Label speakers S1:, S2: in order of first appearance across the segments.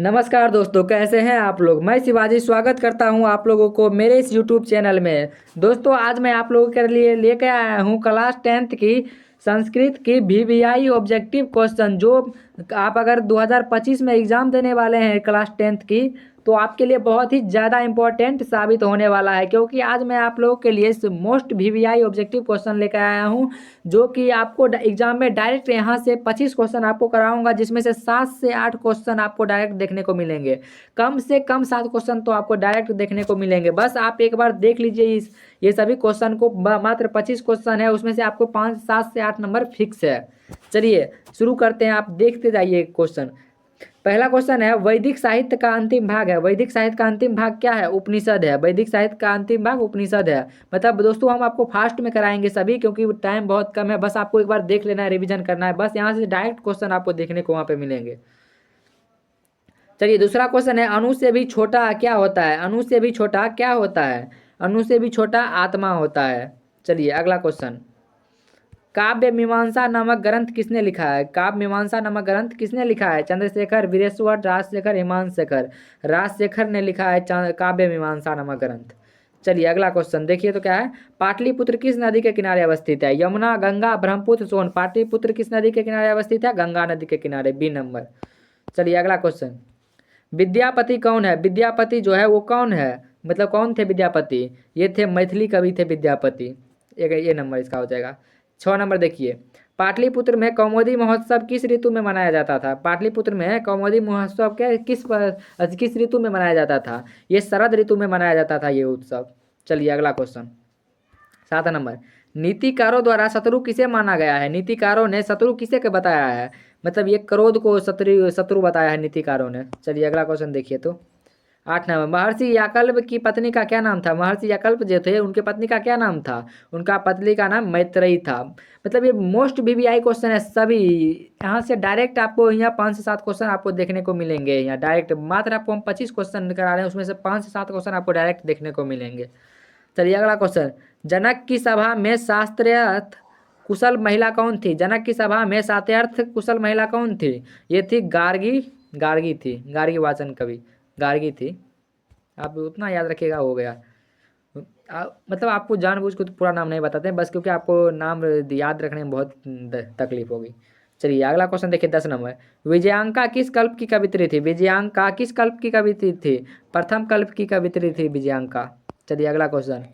S1: नमस्कार दोस्तों, कैसे हैं आप लोग। मैं शिवाजी स्वागत करता हूं आप लोगों को मेरे इस यूट्यूब चैनल में। दोस्तों, आज मैं आप लोगों के लिए लेके आया हूं क्लास 10th की संस्कृत की वीवीआई ऑब्जेक्टिव क्वेश्चन, जो आप अगर 2025 में एग्ज़ाम देने वाले हैं क्लास 10th की, तो आपके लिए बहुत ही ज़्यादा इम्पोर्टेंट साबित होने वाला है। क्योंकि आज मैं आप लोगों के लिए मोस्ट वीवीआई ऑब्जेक्टिव क्वेश्चन लेकर आया हूं, जो कि आपको एग्जाम में डायरेक्ट यहाँ से 25 क्वेश्चन आपको कराऊंगा, जिसमें से 7 से 8 क्वेश्चन आपको डायरेक्ट देखने को मिलेंगे। कम से कम 7 क्वेश्चन तो आपको डायरेक्ट देखने को मिलेंगे। बस आप एक बार देख लीजिए ये सभी क्वेश्चन को। मात्र 25 क्वेश्चन है, उसमें से आपको 5 7 से 8 नंबर फिक्स है। चलिए शुरू करते हैं, आप देखते जाइए क्वेश्चन। पहला क्वेश्चन है, वैदिक साहित्य का अंतिम भाग है। वैदिक साहित्य का अंतिम भाग क्या है? उपनिषद है। वैदिक साहित्य का अंतिम भाग उपनिषद है। मतलब दोस्तों, हम आपको फास्ट में कराएंगे सभी, क्योंकि टाइम बहुत कम है। बस आपको एक बार देख लेना है, रिवीजन करना है। बस यहाँ से डायरेक्ट क्वेश्चन आपको देखने को वहाँ पे मिलेंगे। चलिए दूसरा क्वेश्चन है, अणु से भी छोटा क्या होता है? अणु से भी छोटा क्या होता है? अणु से भी छोटा आत्मा होता है। चलिए अगला क्वेश्चन, काव्य मीमांसा नामक ग्रंथ किसने लिखा है? काव्य मीमांसा नामक ग्रंथ किसने लिखा है? चंद्रशेखर, वीरेश्वर, राजशेखर, हिमांशेखर। राजशेखर ने लिखा है काव्य मीमांसा नामक ग्रंथ। चलिए अगला क्वेश्चन देखिए तो क्या है, पाटलिपुत्र किस नदी के किनारे अवस्थित है? यमुना, गंगा, ब्रह्मपुत्र, सोन। पाटलिपुत्र किस नदी के किनारे अवस्थित है? गंगा नदी के किनारे, बी नंबर। चलिए अगला क्वेश्चन, विद्यापति कौन है? विद्यापति जो है वो कौन है? मतलब कौन थे विद्यापति? ये थे मैथिली कवि थे विद्यापति। ये नंबर इसका हो जाएगा। 6 नंबर देखिए, पाटलिपुत्र में कौमुदी महोत्सव किस ऋतु में मनाया जाता था? पाटलिपुत्र में कौमुदी महोत्सव के किस ऋतु में मनाया जाता था? ये शरद ऋतु में मनाया जाता था ये उत्सव। चलिए अगला क्वेश्चन, 7 नंबर, नीतिकारों द्वारा शत्रु किसे माना गया है? नीतिकारों ने शत्रु किसे के बताया है? मतलब ये क्रोध को शत्रु शत्रु बताया है नीतिकारों ने। चलिए अगला क्वेश्चन देखिए तो 8 नंबर, महर्षि याकल्प की पत्नी का क्या नाम था? महर्षि याकल्प जो थे उनके पत्नी का क्या नाम था? उनका पत्नी का नाम मैत्रेयी था। मतलब ये मोस्ट वीवीआई क्वेश्चन है सभी। यहाँ से डायरेक्ट आपको यहाँ 5 से 7 क्वेश्चन आपको देखने को मिलेंगे। यहाँ डायरेक्ट मात्र आपको हम 25 क्वेश्चन करा रहे हैं, उसमें से 5 से 7 क्वेश्चन आपको डायरेक्ट देखने को मिलेंगे। चलिए अगला क्वेश्चन, जनक की सभा में शास्त्रार्थ कुशल महिला कौन थी? जनक की सभा में शास्त्रार्थ कुशल महिला कौन थी? ये थी गार्गी। गार्गी थी, गार्गी वाचन कवि, गार्गी थी। आप उतना याद रखिएगा, हो गया। मतलब आपको जानबूझ के तो पूरा नाम नहीं बताते हैं, बस क्योंकि आपको नाम याद रखने में बहुत तकलीफ होगी। चलिए अगला क्वेश्चन देखिए, 10 नंबर, विजयांका किस कल्प की कवित्री थी? विजयांका किस कल्प की कवित्री थी? प्रथम कल्प की कवित्री थी विजयांका। चलिए अगला क्वेश्चन,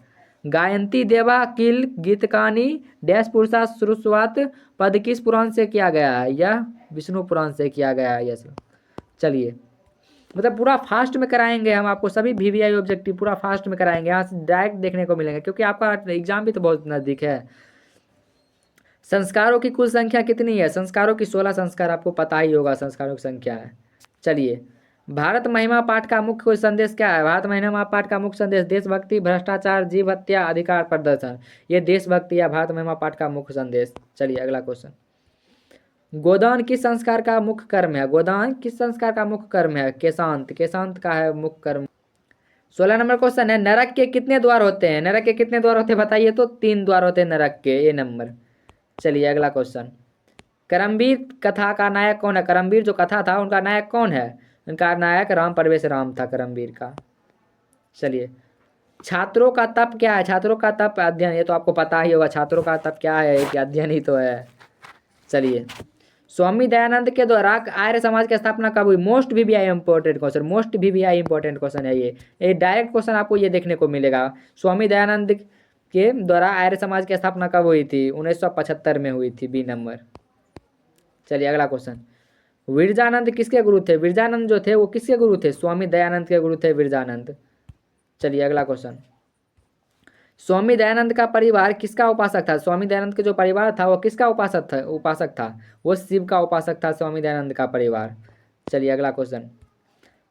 S1: गायंती देवा किल गीतकानी डैश पुरुषा शुरुआत पद किस पुराण से किया गया है? यह विष्णु पुराण से किया गया है यह सब। चलिए मतलब पूरा फास्ट में कराएंगे हम आपको, सभी वीवीआई ऑब्जेक्टिव पूरा फास्ट में कराएंगे, यहाँ से डायरेक्ट देखने को मिलेंगे, क्योंकि आपका एग्जाम भी तो बहुत नज़दीक है। संस्कारों की कुल संख्या कितनी है? संस्कारों की 16 संस्कार, आपको पता ही होगा संस्कारों की संख्या है। चलिए, भारत महिमा पाठ का मुख्य संदेश क्या है? भारत महिमा पाठ का मुख्य संदेश देशभक्ति, भ्रष्टाचार, जीव हत्या, अधिकार प्रदर्शन। ये देशभक्ति या भारत महिमा पाठ का मुख्य संदेश। चलिए अगला क्वेश्चन, गोदान किस संस्कार का मुख्य कर्म है? गोदान किस संस्कार का मुख्य कर्म है? केशांत, केशांत का है मुख्य कर्म। 16 नंबर क्वेश्चन है, नरक के कितने द्वार होते हैं? नरक के कितने द्वार होते हैं बताइए तो? 3 द्वार होते हैं नरक के, ये नंबर। चलिए अगला क्वेश्चन, करमवीर कथा का नायक कौन है? करमवीर जो कथा था उनका नायक कौन है? उनका नायक राम परवेश राम था करमवीर का। चलिए, छात्रों का तप क्या है? छात्रों का तप अध्ययन, ये तो आपको पता ही होगा छात्रों का तप क्या है, कि अध्ययन ही तो है। चलिए, स्वामी दयानंद के द्वारा आर्य समाज की स्थापना कब हुई? Most VVI important question, most VVI important question है ये डायरेक्ट क्वेश्चन आपको ये देखने को मिलेगा। स्वामी दयानंद के द्वारा आर्य समाज की स्थापना कब हुई थी? 1975 में हुई थी, बी नंबर। चलिए अगला क्वेश्चन, विरजानंद किसके गुरु थे? विरजानंद जो थे वो किसके गुरु थे? स्वामी दयानंद के गुरु थे विरजानंद। चलिए अगला क्वेश्चन, स्वामी दयानंद का परिवार किसका उपासक था? स्वामी दयानंद के जो परिवार था वो किसका उपासक था? वो शिव का उपासक था स्वामी दयानंद का परिवार। चलिए अगला क्वेश्चन,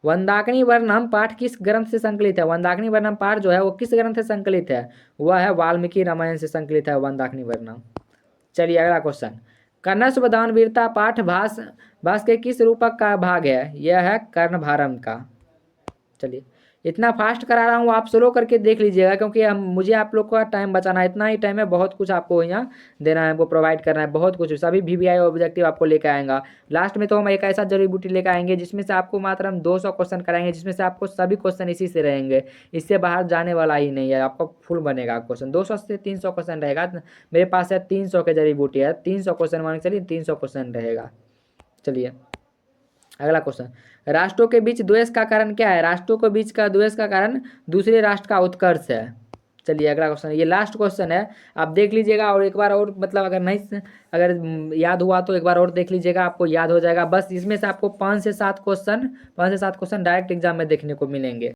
S1: वंदाकिनी वर्णम पाठ किस ग्रंथ से संकलित है? वंदाकिनी वर्णम पाठ जो है वो किस ग्रंथ से संकलित है? वह है वाल्मीकि रामायण से संकलित है वंदाकिनी वर्णम। चलिए अगला क्वेश्चन, कनस्व दान वीरता पाठ भास के किस रूपक का भाग है? यह है कर्णभारम का। चलिए, इतना फास्ट करा रहा हूँ, आप स्लो करके देख लीजिएगा, क्योंकि हम मुझे आप लोग का टाइम बचाना है। इतना ही टाइम है, बहुत कुछ आपको यहाँ देना है, वो प्रोवाइड करना है, बहुत कुछ सभी वीवीआई ऑब्जेक्टिव आपको लेकर आएगा। लास्ट में तो हम एक ऐसा जड़ी बूटी लेकर आएंगे जिसमें से आपको मात्र हम 200 क्वेश्चन कराएंगे, जिसमें से आपको सभी क्वेश्चन इसी से रहेंगे, इससे बाहर जाने वाला ही नहीं है। आपका फुल बनेगा क्वेश्चन, 200 से 300 क्वेश्चन रहेगा। मेरे पास है 300 के जड़ी बूटी है, 300 क्वेश्चन मान के चलिए, 300 क्वेश्चन रहेगा। चलिए अगला क्वेश्चन, राष्ट्रों के बीच द्वेष का कारण क्या है? राष्ट्रों के बीच का द्वेष का कारण दूसरे राष्ट्र का उत्कर्ष है। चलिए अगला क्वेश्चन, ये लास्ट क्वेश्चन है, आप देख लीजिएगा और एक बार और, मतलब अगर नहीं, अगर याद हुआ तो एक बार और देख लीजिएगा, आपको याद हो जाएगा। बस इसमें से आपको 5 से 7 क्वेश्चन डायरेक्ट एग्जाम में देखने को मिलेंगे।